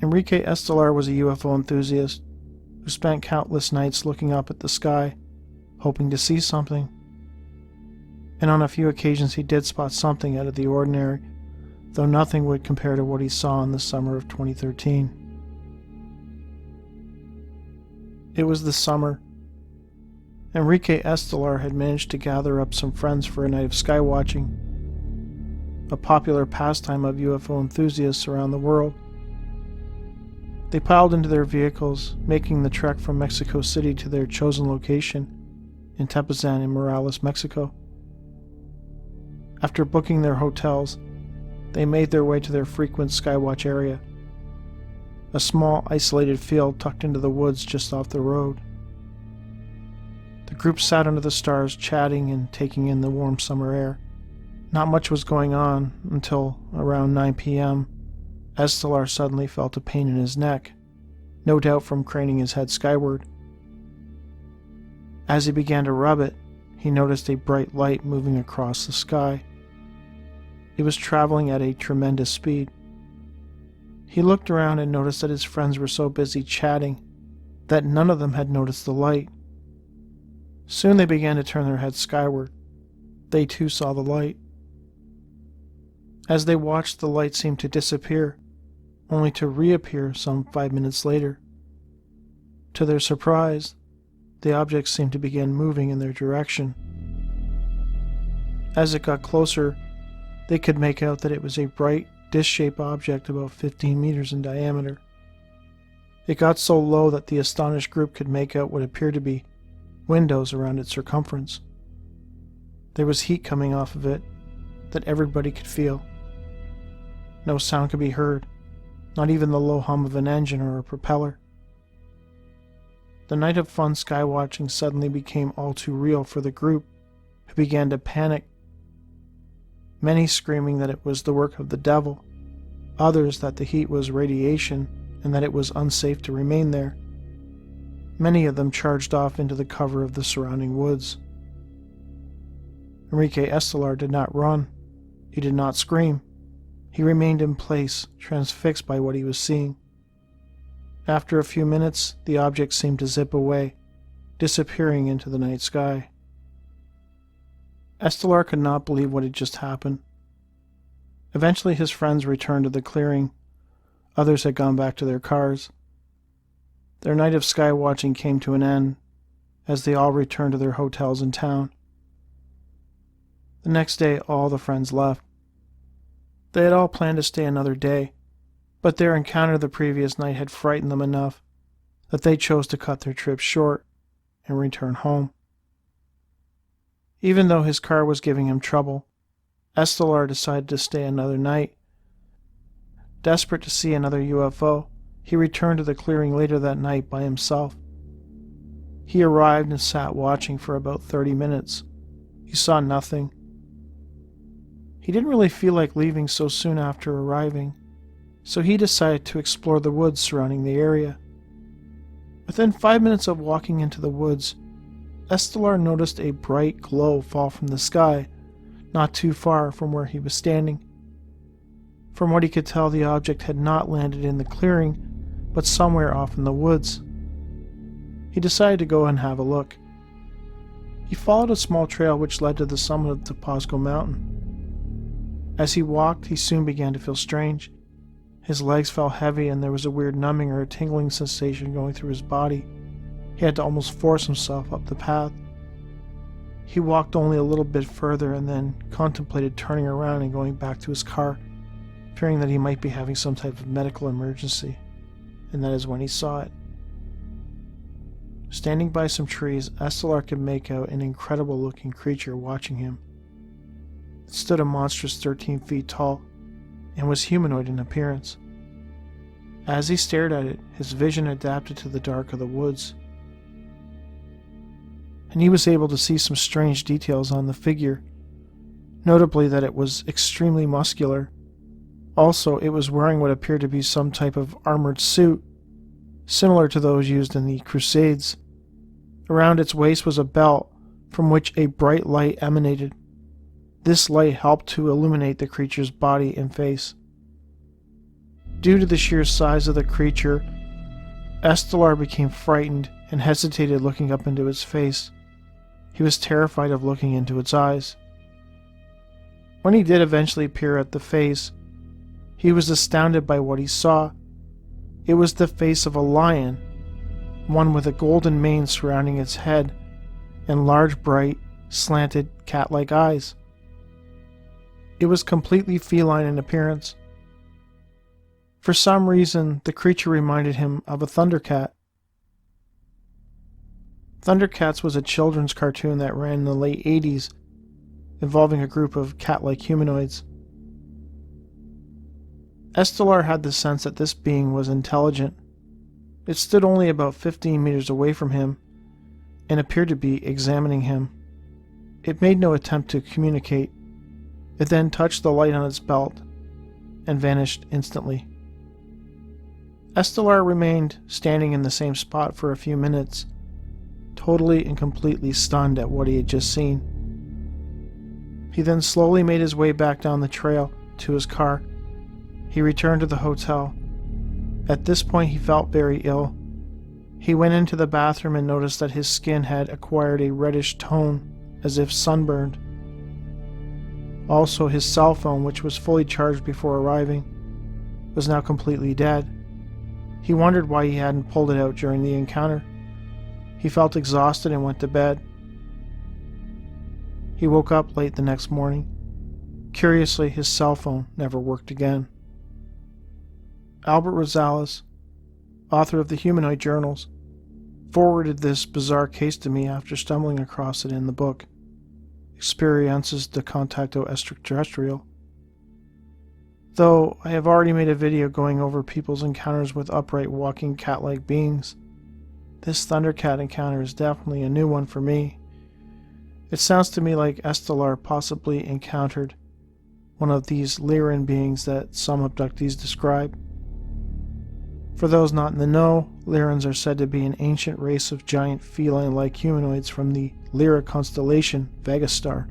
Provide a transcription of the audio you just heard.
Enrique Estelar was a UFO enthusiast who spent countless nights looking up at the sky, hoping to see something. And on a few occasions he did spot something out of the ordinary, though nothing would compare to what he saw in the summer of 2013. It was the summer. Enrique Estelar had managed to gather up some friends for a night of skywatching, a popular pastime of UFO enthusiasts around the world. They piled into their vehicles, making the trek from Mexico City to their chosen location in Tepoztlán in Morales, Mexico. After booking their hotels, they made their way to their frequent skywatch area, a small isolated field tucked into the woods just off the road. The group sat under the stars, chatting and taking in the warm summer air. Not much was going on until around 9 p.m. Estelar suddenly felt a pain in his neck, no doubt from craning his head skyward. As he began to rub it, he noticed a bright light moving across the sky. It was traveling at a tremendous speed. He looked around and noticed that his friends were so busy chatting that none of them had noticed the light. Soon they began to turn their heads skyward. They too saw the light. As they watched, the light seemed to disappear, only to reappear some 5 minutes later. To their surprise, the object seemed to begin moving in their direction. As it got closer, they could make out that it was a bright, disc-shaped object about 15 meters in diameter. It got so low that the astonished group could make out what appeared to be windows around its circumference. There was heat coming off of it that everybody could feel. No sound could be heard, not even the low hum of an engine or a propeller. The night of fun skywatching suddenly became all too real for the group, who began to panic. Many screaming that it was the work of the devil, others that the heat was radiation and that it was unsafe to remain there. Many of them charged off into the cover of the surrounding woods. Enrique Estelar did not run. He did not scream. He remained in place, transfixed by what he was seeing. After a few minutes, the object seemed to zip away, disappearing into the night sky. Estelar could not believe what had just happened. Eventually his friends returned to the clearing. Others had gone back to their cars. Their night of skywatching came to an end, as they all returned to their hotels in town. The next day, all the friends left. They had all planned to stay another day, but their encounter the previous night had frightened them enough that they chose to cut their trip short and return home. Even though his car was giving him trouble, Estelar decided to stay another night. Desperate to see another UFO, he returned to the clearing later that night by himself. He arrived and sat watching for about 30 minutes. He saw nothing. He didn't really feel like leaving so soon after arriving, so he decided to explore the woods surrounding the area. Within 5 minutes of walking into the woods, Estelar noticed a bright glow fall from the sky, not too far from where he was standing. From what he could tell, the object had not landed in the clearing, but somewhere off in the woods. He decided to go and have a look. He followed a small trail which led to the summit of Tepoztlán Mountain. As he walked, he soon began to feel strange. His legs felt heavy and there was a weird numbing or a tingling sensation going through his body. He had to almost force himself up the path. He walked only a little bit further and then contemplated turning around and going back to his car, fearing that he might be having some type of medical emergency. And that is when he saw it. Standing by some trees, Estelar could make out an incredible-looking creature watching him. It stood a monstrous 13 feet tall and was humanoid in appearance. As he stared at it, his vision adapted to the dark of the woods, and he was able to see some strange details on the figure, notably that it was extremely muscular. Also, it was wearing what appeared to be some type of armored suit, similar to those used in the Crusades. Around its waist was a belt from which a bright light emanated. This light helped to illuminate the creature's body and face. Due to the sheer size of the creature, Estelar became frightened and hesitated looking up into its face. He was terrified of looking into its eyes. When he did eventually peer at the face, he was astounded by what he saw. It was the face of a lion, one with a golden mane surrounding its head and large, bright, slanted, cat-like eyes. It was completely feline in appearance. For some reason, the creature reminded him of a Thundercat. Thundercats was a children's cartoon that ran in the late 80s, involving a group of cat-like humanoids. Estelar had the sense that this being was intelligent. It stood only about 15 meters away from him and appeared to be examining him. It made no attempt to communicate. It then touched the light on its belt and vanished instantly. Estelar remained standing in the same spot for a few minutes, totally and completely stunned at what he had just seen. He then slowly made his way back down the trail to his car. He returned to the hotel. At this point, he felt very ill. He went into the bathroom and noticed that his skin had acquired a reddish tone, as if sunburned. Also, his cell phone, which was fully charged before arriving, was now completely dead. He wondered why he hadn't pulled it out during the encounter. He felt exhausted and went to bed. He woke up late the next morning. Curiously, his cell phone never worked again. Albert Rosales, author of the Humanoid Journals, forwarded this bizarre case to me after stumbling across it in the book, Experiences de Contacto Extraterrestrial. Though I have already made a video going over people's encounters with upright walking cat-like beings, this Thundercat encounter is definitely a new one for me. It sounds to me like Estelar possibly encountered one of these Lyran beings that some abductees describe. For those not in the know, Lyrans are said to be an ancient race of giant feline-like humanoids from the Lyra constellation, Vega Star.